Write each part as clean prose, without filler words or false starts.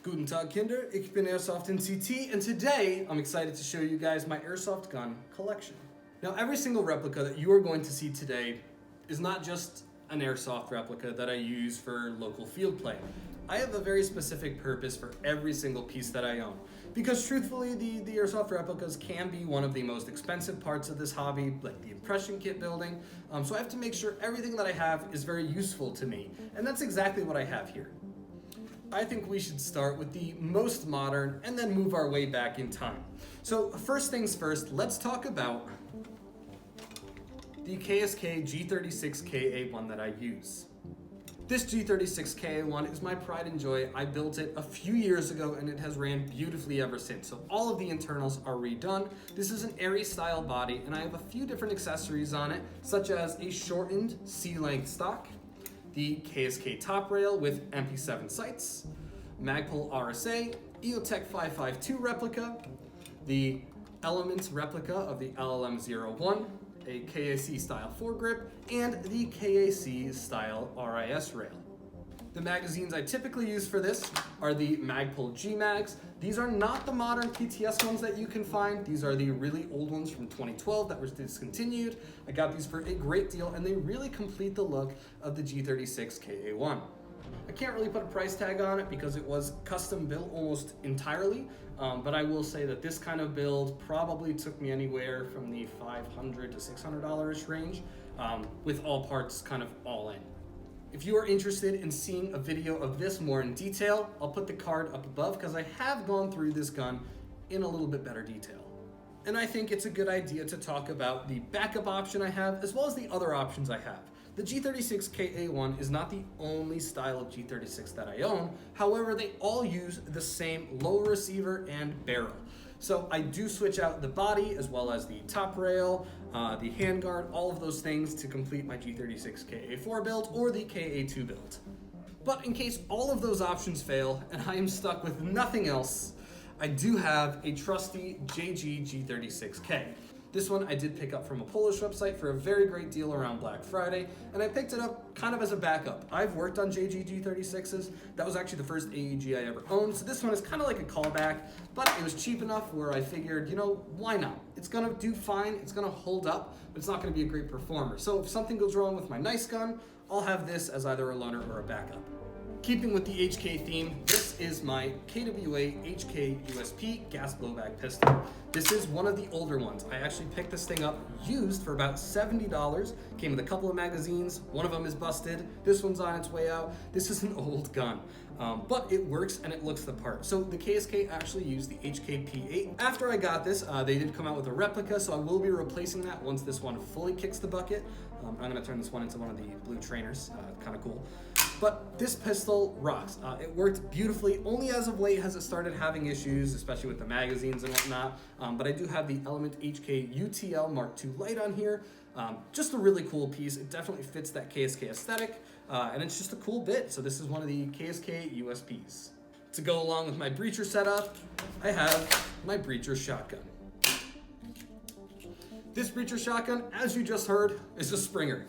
Guten Tag, Kinder. Ich bin Airsoft NCT, and today I'm excited to show you guys my Airsoft Gun collection. Now, every single replica that you are going to see today is not just an Airsoft replica that I use for local field play. I have a very specific purpose for every single piece that I own. Because truthfully, the Airsoft replicas can be one of the most expensive parts of this hobby, like the impression kit building. So I have to make sure everything that I have is very useful to me. And that's exactly what I have here. I think we should start with the most modern and then move our way back in time. So first things first, let's talk about the KSK G36KA1 that I use. This G36KA1 is my pride and joy. I built it a few years ago and it has ran beautifully ever since. So all of the internals are redone. This is an Airy style body and I have a few different accessories on it, such as a shortened C-length stock, the KSK top rail with MP7 sights, Magpul RSA, EOTech 552 replica, the Elements replica of the LLM01, a KAC style foregrip, and the KAC style RIS rail. The magazines I typically use for this are the Magpul G-Mags. These are not the modern PTS ones that you can find. These are the really old ones from 2012 that were discontinued. I got these for a great deal and they really complete the look of the G36KA1. I can't really put a price tag on it because it was custom built almost entirely, but I will say that this kind of build probably took me anywhere from the $500 to $600 range, with all parts kind of all in. If you are interested in seeing a video of this more in detail, I'll put the card up above because I have gone through this gun in a little bit better detail. And I think it's a good idea to talk about the backup option I have as well as the other options I have. The G36KA1 is not the only style of G36 that I own. However, they all use the same low receiver and barrel. So I do switch out the body as well as the top rail, the handguard, all of those things to complete my G36KA4 build or the KA2 build. But in case all of those options fail and I am stuck with nothing else, I do have a trusty JG G36K. This one I did pick up from a Polish website for a very great deal around Black Friday, and I picked it up kind of as a backup. I've worked on JG G36s. That was actually the first AEG I ever owned, so this one is kind of like a callback, but it was cheap enough where I figured, why not? It's gonna do fine, it's gonna hold up, but it's not gonna be a great performer. So if something goes wrong with my nice gun, I'll have this as either a loaner or a backup. Keeping with the HK theme, this is my KWA HK USP gas blowback pistol. This is one of the older ones. I actually picked this thing up used for about $70. Came with a couple of magazines. One of them is busted. This one's on its way out. This is an old gun, but it works and it looks the part. So the KSK actually used the HK-P8. After I got this, they did come out with a replica, so I will be replacing that once this one fully kicks the bucket. I'm gonna turn this one into one of the blue trainers, kind of cool. But this pistol rocks. It worked beautifully. Only as of late has it started having issues, especially with the magazines and whatnot. But I do have the Element HK UTL Mark II Lite on here. Just a really cool piece. It definitely fits that KSK aesthetic, and it's just a cool bit. So this is one of the KSK USPs. To go along with my breacher setup, I have my breacher shotgun. This breacher shotgun, as you just heard, is a Springer.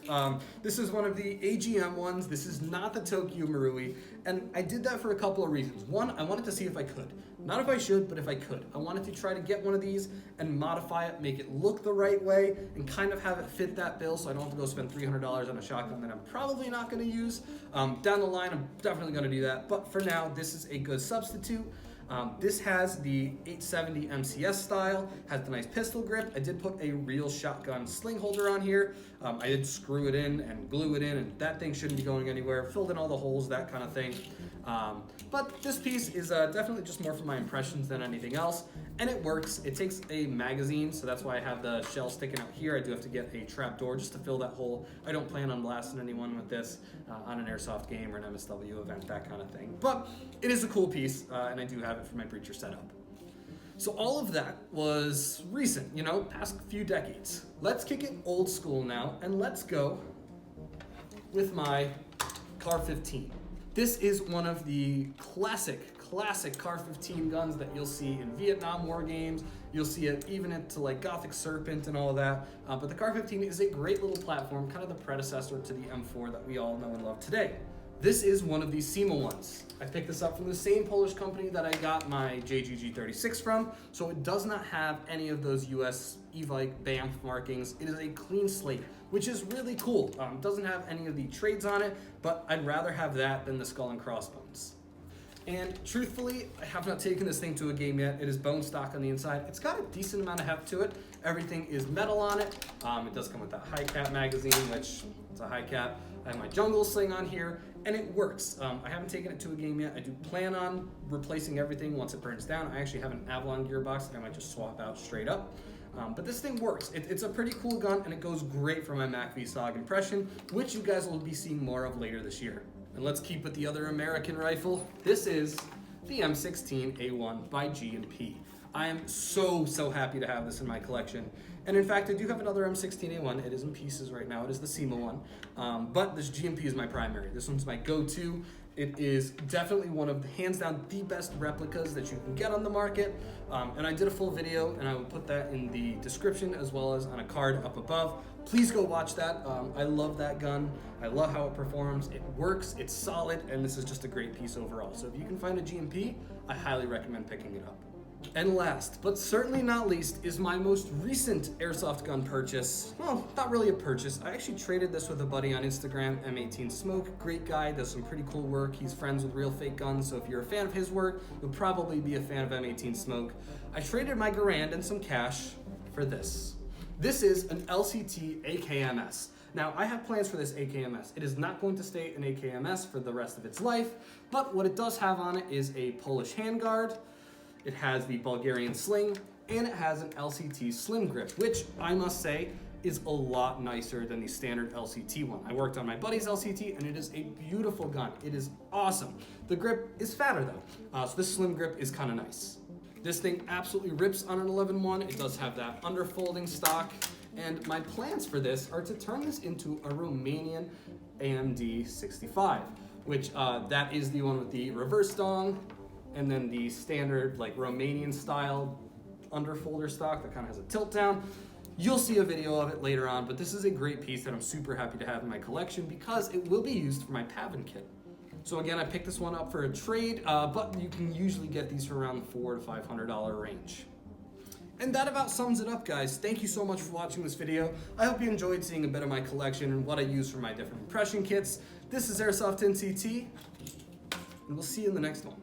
This is one of the AGM ones. This is not the Tokyo Marui, and I did that for a couple of reasons. One, I wanted to see if I could. Not if I should, but if I could. I wanted to try to get one of these and modify it, make it look the right way, and kind of have it fit that bill so I don't have to go spend $300 on a shotgun that I'm probably not going to use. Down the line, I'm definitely going to do that, but for now, this is a good substitute. This has the 870 MCS style, has the nice pistol grip. I did put a real shotgun sling holder on here. I did screw it in and glue it in, and that thing shouldn't be going anywhere. Filled in all the holes, that kind of thing. But this piece is definitely just more for my impressions than anything else, and it works. It takes a magazine, so that's why I have the shell sticking out here. I do have to get a trap door just to fill that hole. I don't plan on blasting anyone with this on an airsoft game or an MSW event, that kind of thing. But it is a cool piece, and I do have it for my breacher setup. So all of that was recent, past few decades. Let's kick it old school now, and let's go with my Car 15. This is one of the classic Car 15 guns that you'll see in Vietnam War games. You'll see it even into like Gothic Serpent and all of that. But the Car 15 is a great little platform, kind of the predecessor to the M4 that we all know and love today. This is one of these SEMA ones. I picked this up from the same Polish company that I got my JGG36 from, so it does not have any of those US Evike BAMF markings. It is a clean slate, which is really cool. It doesn't have any of the trades on it, but I'd rather have that than the skull and crossbones. And truthfully, I have not taken this thing to a game yet. It is bone stock on the inside. It's got a decent amount of heft to it. Everything is metal on it. It does come with that high cap magazine, which it's a high cap. I have my jungle sling on here, and it works. I haven't taken it to a game yet. I do plan on replacing everything once it burns down. I actually have an Avalon gearbox that I might just swap out straight up. But this thing works. It's a pretty cool gun, and it goes great for my MACV SOG impression, which you guys will be seeing more of later this year. And let's keep with the other American rifle. This is the M16A1 by G&P. I am so happy to have this in my collection. And in fact, I do have another M16A1. It is in pieces right now. It is the SEMA one. But this G&P is my primary. This one's my go-to. It is definitely one of, hands down, the best replicas that you can get on the market. And I did a full video, and I will put that in the description as well as on a card up above. Please go watch that. I love that gun. I love how it performs. It works, it's solid, and this is just a great piece overall. So if you can find a G&P, I highly recommend picking it up. And last, but certainly not least, is my most recent airsoft gun purchase. Well, not really a purchase. I actually traded this with a buddy on Instagram, M18 Smoke. Great guy, does some pretty cool work. He's friends with Real Fake Guns, so if you're a fan of his work, you'll probably be a fan of M18 Smoke. I traded my Garand and some cash for this. This is an LCT AKMS. Now, I have plans for this AKMS. It is not going to stay an AKMS for the rest of its life, but what it does have on it is a Polish handguard. It has the Bulgarian sling, and it has an LCT slim grip, which I must say is a lot nicer than the standard LCT one. I worked on my buddy's LCT, and it is a beautiful gun. It is awesome. The grip is fatter though, so this slim grip is kind of nice. This thing absolutely rips on an 11-1. It does have that underfolding stock, and my plans for this are to turn this into a Romanian AMD 65, which that is the one with the reverse dong, and then the standard like Romanian style underfolder stock that kind of has a tilt down. You'll see a video of it later on, but this is a great piece that I'm super happy to have in my collection because it will be used for my Pavin kit. So again, I picked this one up for a trade, but you can usually get these for around the $400 to $500 range. And that about sums it up, guys. Thank you so much for watching this video. I hope you enjoyed seeing a bit of my collection and what I use for my different impression kits. This is Airsoft NCT, and we'll see you in the next one.